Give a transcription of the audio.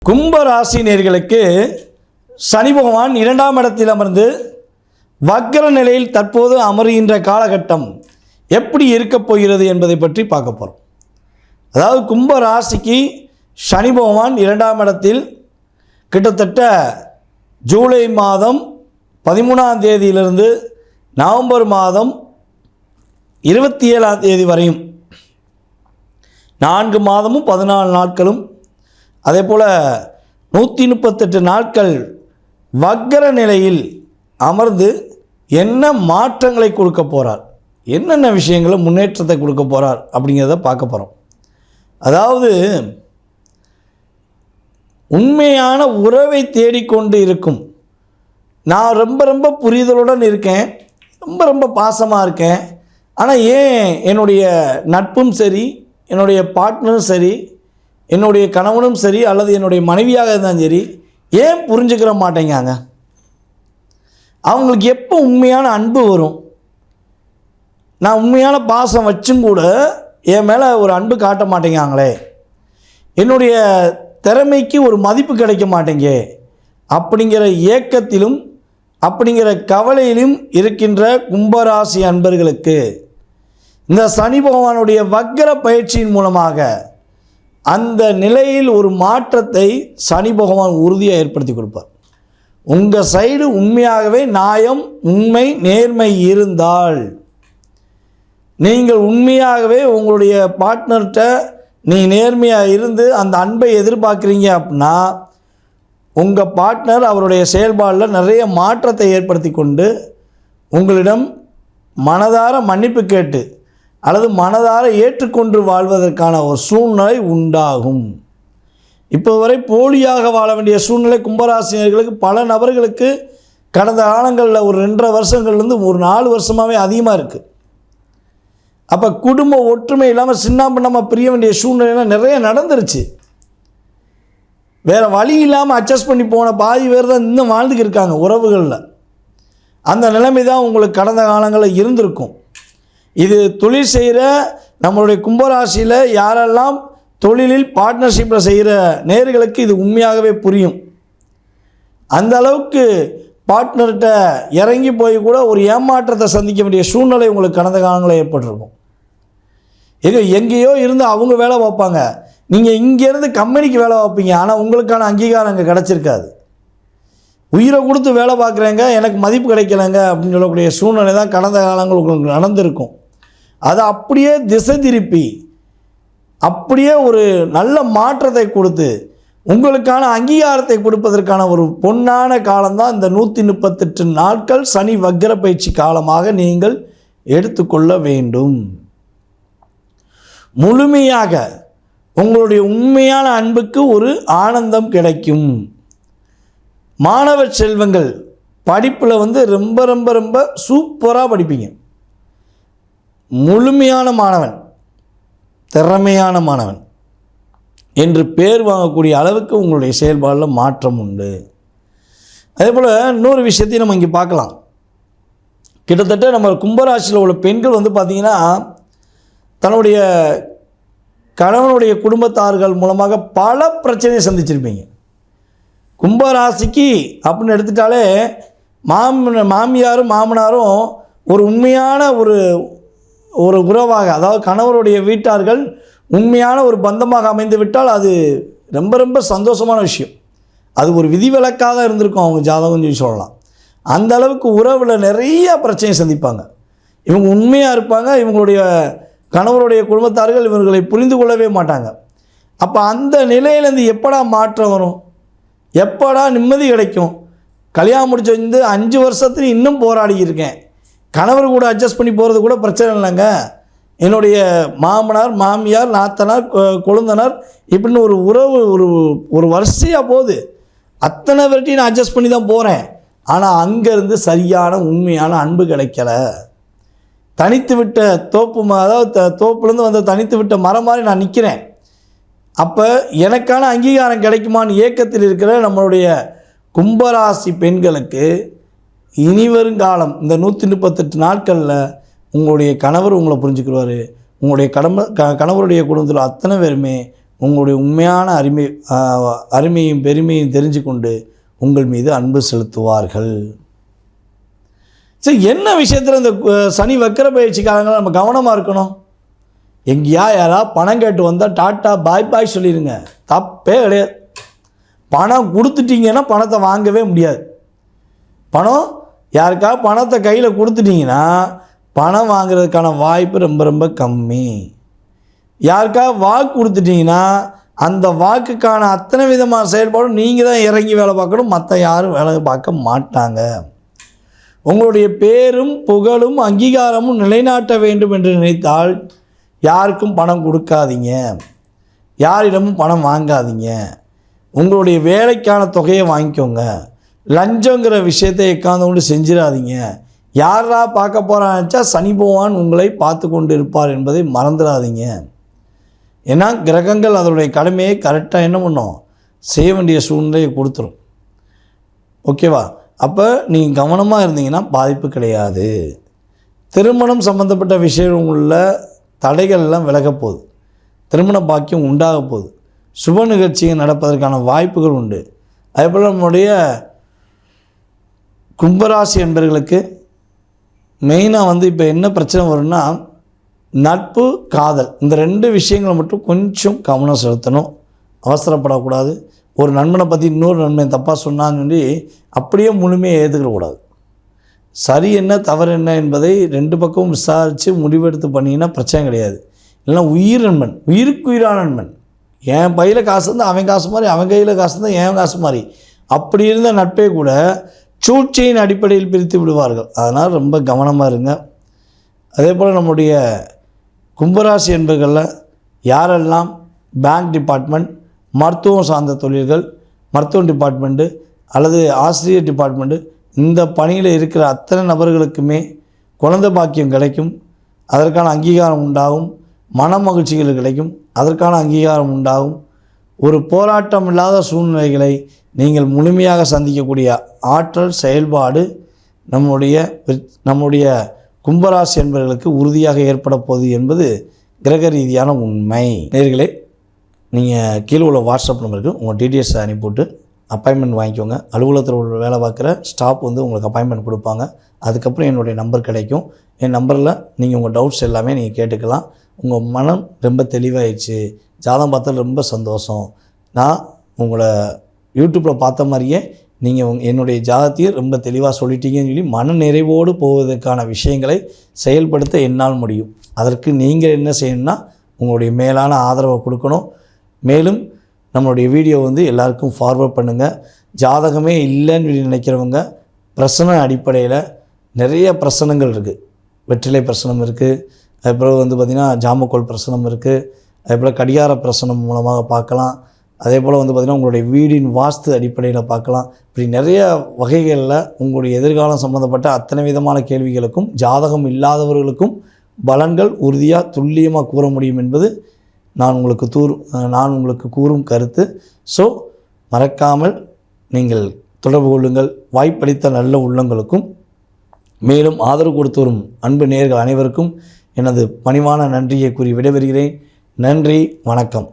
கும்ப ராசினியர்களுக்கு சனி பகவான் 2ஆம் இடத்தில் அமர்ந்து வக்ர நிலையில் தற்போது அமர்கின்ற காலகட்டம் எப்படி இருக்கப் போகிறது என்பதை பற்றி பார்க்க போகிறோம். அதாவது கும்ப ராசிக்கு சனி பகவான் 2ஆம் இடத்தில் கிட்டத்தட்ட ஜூலை மாதம் 13ஆம் தேதியிலிருந்து நவம்பர் மாதம் 27ஆம் தேதி வரையும் 4 மாதமும் 14 நாட்களும் அதே போல் 138 நாட்கள் வக்ர நிலையில் அமர்ந்து என்ன மாற்றங்களை கொடுக்க போகிறார், என்னென்ன விஷயங்களை முன்னேற்றத்தை கொடுக்க போகிறார் அப்படிங்கிறத பார்க்க போகிறோம். அதாவது உண்மையான உறவை தேடிக்கொண்டு இருக்கும், நான் ரொம்ப புரிதலுடன் இருக்கேன், ரொம்ப பாசமாக இருக்கேன், ஆனால் ஏன் என்னுடைய நட்பும் சரி, என்னுடைய பார்ட்னரும் சரி, என்னுடைய கணவனும் சரி அல்லது என்னுடைய மனைவியாக இருந்தாலும் சரி ஏன் புரிஞ்சுக்கிற மாட்டேங்காங்க? அவங்களுக்கு எப்போ உண்மையான அன்பு வரும்? நான் உண்மையான பாசம் வச்சும் கூட என் மேலே ஒரு அன்பு காட்ட மாட்டேங்காங்களே, என்னுடைய திறமைக்கு ஒரு மதிப்பு கிடைக்க மாட்டேங்க அப்படிங்கிற ஏக்கத்திலும் அப்படிங்கிற கவலையிலும் இருக்கின்ற கும்பராசி அன்பர்களுக்கு இந்த சனி பகவானுடைய வக்ர பயிற்சியின் மூலமாக அந்த நிலையில் ஒரு மாற்றத்தை சனி பகவான் உறுதியாக ஏற்படுத்தி கொடுப்பார். உங்கள் சைடு உண்மையாகவே நியாயம், உண்மை, நேர்மை இருந்தால், நீங்கள் உண்மையாகவே உங்களுடைய பார்ட்னர்கிட்ட நீங்கள் நேர்மையாக இருந்து அந்த அன்பை எதிர்பார்க்குறீங்க அப்படின்னா உங்கள் பார்ட்னர் அவருடைய செயல்பாடில் நிறைய மாற்றத்தை ஏற்படுத்தி கொண்டு உங்களிடம் மனதார மன்னிப்பு கேட்டு அல்லது மனதார ஏற்றுக்கொண்டு வாழ்வதற்கான ஒரு சூழ்நிலை உண்டாகும். இப்போ வரை போலியாக வாழ வேண்டிய சூழ்நிலை கும்பராசினியர்களுக்கு பல நபர்களுக்கு கடந்த காலங்களில் ஒரு 2.5 வருஷங்கள்லேருந்து ஒரு 4 வருஷமாகவே அதிகமாக இருக்குது. அப்போ குடும்ப ஒற்றுமை இல்லாமல் சின்ன பின்னமாக பிரிய வேண்டிய சூழ்நிலைலாம் நிறைய நடந்துருச்சு. வேறு வழி இல்லாமல் அட்ஜஸ்ட் பண்ணி போன பாதி பேர் தான் இன்னும் வாழ்ந்துக்கு இருக்காங்க உறவுகளில். அந்த நிலைமை தான் உங்களுக்கு கடந்த காலங்களில் இருந்திருக்கும். இது தொழில் செய்கிற நம்மளுடைய கும்பராசியில் யாரெல்லாம் தொழிலில் பார்ட்னர்ஷிப்பில் செய்கிற நேர்களுக்கு இது உண்மையாகவே புரியும். அந்த அளவுக்கு பார்ட்னர்கிட்ட இறங்கி போய் கூட ஒரு ஏமாற்றத்தை சந்திக்க வேண்டிய சூழ்நிலை உங்களுக்கு கடந்த காலங்களில் ஏற்பட்டிருக்கும். எங்கேயோ இருந்து அவங்க வேலை பார்ப்பாங்க, நீங்கள் இங்கேருந்து கம்பெனிக்கு வேலை பார்ப்பீங்க, ஆனால் உங்களுக்கான அங்கீகாரம் அங்கே கிடச்சிருக்காது. உயிரை கொடுத்து வேலை பார்க்குறேங்க, எனக்கு மதிப்பு கிடைக்கலைங்க அப்படின்னு சொல்லக்கூடிய சூழ்நிலை தான் கடந்த காலங்கள் உங்களுக்கு நடந்திருக்கும். அதை அப்படியே திசை திருப்பி அப்படியே ஒரு நல்ல மாற்றத்தை கொடுத்து உங்களுக்கான அங்கீகாரத்தை கொடுப்பதற்கான ஒரு பொன்னான காலம்தான் இந்த 138 நாட்கள் சனி வக்ர பயிற்சி காலமாக நீங்கள் எடுத்துக்கொள்ள வேண்டும். முழுமையாக உங்களுடைய உண்மையான அன்புக்கு ஒரு ஆனந்தம் கிடைக்கும். மாணவ செல்வங்கள் படிப்பில் ரொம்ப சூப்பராக படிப்பீங்க. முழுமையான மாணவன், திறமையான மாணவன் என்று பேர் வாங்கக்கூடிய அளவுக்கு உங்களுடைய செயல்பாடில் மாற்றம் உண்டு. அதே போல் இன்னொரு விஷயத்தையும் நம்ம இங்கே பார்க்கலாம். கிட்டத்தட்ட நம்ம கும்பராசியில் உள்ள பெண்கள் பார்த்திங்கன்னா தன்னுடைய கணவனுடைய குடும்பத்தார்கள் மூலமாக பல பிரச்சனையை சந்திச்சிருப்பீங்க. கும்பராசிக்கு அப்படின்னு எடுத்துட்டாலே மாமியாரும் மாமனாரும் ஒரு உண்மையான ஒரு உறவாக, அதாவது கணவருடைய வீட்டார்கள் உண்மையான ஒரு பந்தமாக அமைந்து விட்டால் அது ரொம்ப சந்தோஷமான விஷயம். அது ஒரு விதிவிலக்காக தான் இருந்திருக்கும் அவங்க ஜாதகம் சொல்லி சொல்லலாம். அந்த அளவுக்கு உறவில் நிறைய பிரச்சனையை சந்திப்பாங்க. இவங்க உண்மையாக இருப்பாங்க, இவங்களுடைய கணவருடைய குடும்பத்தார்கள் இவர்களை புரிந்து கொள்ளவே மாட்டாங்க. அப்போ அந்த நிலையிலேருந்து எப்படா மாற்றம் வரும், எப்படா நிம்மதி கிடைக்கும்? கல்யாணம் முடிச்சு 5 வருஷத்துல இன்னும் போராடி இருக்கேன், கணவர் கூட அட்ஜஸ்ட் பண்ணி போகிறது கூட பிரச்சனை இல்லைங்க, என்னுடைய மாமனார் மாமியார் நாத்தனார் கொழுந்தனார் இப்படின்னு ஒரு உறவு ஒரு வரிசையாக போகுது, அத்தனை பேர்ட்டையும் நான் அட்ஜஸ்ட் பண்ணி தான் போகிறேன், ஆனால் அங்கேருந்து சரியான உண்மையான அன்பு கிடைக்கல. தனித்து விட்ட தோப்பு, அதாவது தோப்புலேருந்து வந்த தனித்து விட்ட மரம் மாதிரி நான் நிற்கிறேன். அப்போ எனக்கான அங்கீகாரம் கிடைக்குமான்னு ஏக்கத்தில் இருக்கிற நம்மளுடைய கும்பராசி பெண்களுக்கு இனி வருங்காலம் இந்த 138 நாட்களில் உங்களுடைய கணவர் உங்களை புரிஞ்சுக்கிடுவார். உங்களுடைய கணவருடைய குடும்பத்தில் அத்தனை பேருமே உங்களுடைய உண்மையான அருமையும் பெருமையும் தெரிஞ்சு கொண்டு உங்கள் மீது அன்பு செலுத்துவார்கள். சரி, என்ன விஷயத்தில் இந்த சனி வக்கர பயிற்சி காலங்களில் நம்ம கவனமாக இருக்கணும்? எங்கேயா யாராவது பணம் கேட்டு வந்தால் டாட்டா பாய் பாய் சொல்லிடுங்க, தப்பே கிடையாது. பணம் கொடுத்துட்டீங்கன்னா பணத்தை வாங்கவே முடியாது. பணம் யாருக்கா பணத்தை கையில் கொடுத்துட்டிங்கன்னா பணம் வாங்குறதுக்கான வாய்ப்பு ரொம்ப ரொம்ப கம்மி. யாருக்கா வாக்கு கொடுத்துட்டிங்கன்னா அந்த வாக்குக்கான அத்தனை விதமான செயல்பாடும் நீங்கள் தான் இறங்கி வேலை பார்க்கணும், மற்ற யாரும் வேலை பார்க்க மாட்டாங்க. உங்களுடைய பேரும் புகழும் அங்கீகாரமும் நிலைநாட்ட வேண்டும் என்று நினைத்தால் யாருக்கும் பணம் கொடுக்காதீங்க, யாரிடமும் பணம் வாங்காதீங்க. உங்களுடைய வேலைக்கான தொகையை வாங்கிக்கோங்க. லஞ்சங்கிற விஷயத்தை எக்காந்து கொண்டு செஞ்சிடாதீங்க. யாரா பார்க்க போகிறான்னுச்சா சனி பகவான் உங்களை பார்த்து கொண்டு இருப்பார் என்பதை மறந்துடாதீங்க. ஏன்னா கிரகங்கள் அதனுடைய கடமையை கரெக்டாக என்ன பண்ணும், செய்ய வேண்டிய சூழ்நிலையை கொடுத்துரும். ஓகேவா? அப்போ நீங்கள் கவனமாக இருந்தீங்கன்னா பாதிப்பு கிடையாது. திருமணம் சம்மந்தப்பட்ட விஷயங்களில் தடைகள்லாம் விலக போகுது, திருமண பாக்கியம் உண்டாக போகுது, சுப நிகழ்ச்சிகள் நடப்பதற்கான வாய்ப்புகள் உண்டு. அதேபோல் நம்முடைய கும்பராசி என்பவர்களுக்கு மெயினாக இப்போ என்ன பிரச்சனை வரும்னா, நட்பு காதல் இந்த 2 விஷயங்களை மட்டும் கொஞ்சம் கவனம் செலுத்தணும். அவசரப்படக்கூடாது. ஒரு நண்பனை பற்றி இன்னொரு நண்பன் தப்பாக சொன்னான்னு சொல்லி அப்படியே முழுமையாக ஏற்றுக்கக்கூடாது. சரி என்ன தவறு என்ன என்பதை 2 பக்கமும் விசாரித்து முடிவெடுத்து பண்ணிங்கன்னா பிரச்சனை கிடையாது. இல்லைன்னா உயிர் நண்பன், உயிருக்கு உயிரான நண்பன், என் பையில் காசு இருந்தால் அவன் காசு மாதிரி, அவன் கையில் காசு இருந்தால் என் காசு மாதிரி, அப்படி இருந்த நட்பே கூட சூழ்ச்சியின் அடிப்படையில் பிரித்து விடுவார்கள். அதனால் ரொம்ப கவனமாக இருங்க. அதே போல் நம்முடைய கும்பராசி என்பர்களில் யாரெல்லாம் பேங்க் டிபார்ட்மெண்ட், மருத்துவம் சார்ந்த தொழில்கள், மருத்துவம் டிபார்ட்மெண்ட்டு அல்லது ஆசிரியர் டிபார்ட்மெண்ட்டு இந்த பணியில் இருக்கிற அத்தனை நபர்களுக்குமே குழந்தை பாக்கியம் கிடைக்கும், அதற்கான அங்கீகாரம் உண்டாகும். மன மகிழ்ச்சிகள் கிடைக்கும், அதற்கான அங்கீகாரம் உண்டாகும். ஒரு போராட்டம் இல்லாத சூழ்நிலைகளை நீங்கள் முழுமையாக சந்திக்கக்கூடிய ஆற்றல் செயல்பாடு நம்முடைய கும்பராசி என்பவர்களுக்கு உறுதியாக ஏற்பட போகுது என்பது கிரக ரீதியான உண்மை. நேயர்களே, நீங்கள் கீழே உள்ள வாட்ஸ்அப் நம்பருக்கு உங்கள் டீட்டெயில்ஸை அனுப்பிவிட்டு அப்பாயின்மெண்ட் வாங்கிக்கோங்க. அலுவலகத்தில் உள்ள வேலை பார்க்குற ஸ்டாஃப் உங்களுக்கு அப்பாயின்மெண்ட் கொடுப்பாங்க. அதுக்கப்புறம் என்னுடைய நம்பர் கிடைக்கும். என் நம்பரில் நீங்கள் உங்கள் டவுட்ஸ் எல்லாமே நீங்கள் கேட்டுக்கலாம். உங்கள் மனம் ரொம்ப தெளிவாகிடுச்சு, ஜாதகம் பார்த்தா ரொம்ப சந்தோஷம், நான் உங்களை யூடியூப்பில் பார்த்த மாதிரியே நீங்கள் என்னுடைய ஜாதகத்தையும் ரொம்ப தெளிவாக சொல்லிட்டீங்கன்னு சொல்லி மன நிறைவோடு போவதற்கான விஷயங்களை செயல்படுத்த என்னால் முடியும். அதற்கு நீங்கள் என்ன செய்யணும்னா உங்களுடைய மேலான ஆதரவை கொடுக்கணும். மேலும் நம்மளுடைய வீடியோ எல்லாருக்கும் ஃபார்வர்ட் பண்ணுங்கள். ஜாதகமே இல்லைன்னு நினைக்கிறவங்க பிரசன அடிப்படையில் நிறைய பிரசனங்கள் இருக்குது. வெற்றிலை பிரசனம் இருக்குது, அதுபோல் பார்த்திங்கன்னா ஜாமக்கோல் பிரசனம் இருக்குது, அதேபோல் கடிகார பிரசனம் மூலமாக பார்க்கலாம். அதே போல் பார்த்திங்கன்னா உங்களுடைய வீடின் வாஸ்து அடிப்படையில் பார்க்கலாம். இப்படி நிறைய வகைகளில் உங்களுடைய எதிர்காலம் சம்மந்தப்பட்ட அத்தனை விதமான கேள்விகளுக்கும் ஜாதகம் இல்லாதவர்களுக்கும் பலன்கள் உறுதியாக துல்லியமாக கூற முடியும் என்பது நான் உங்களுக்கு கூறும் கருத்து. ஸோ மறக்காமல் நீங்கள் தொடர்பு கொள்ளுங்கள். வாய்ப்பளித்த நல்ல உள்ளங்களுக்கும் மேலும் ஆதரவு கொடுத்து வரும் அன்பு நேயர்கள் அனைவருக்கும் எனது பணிவான நன்றியை கூறி விடைபெறுகிறேன். நன்றி, வணக்கம்.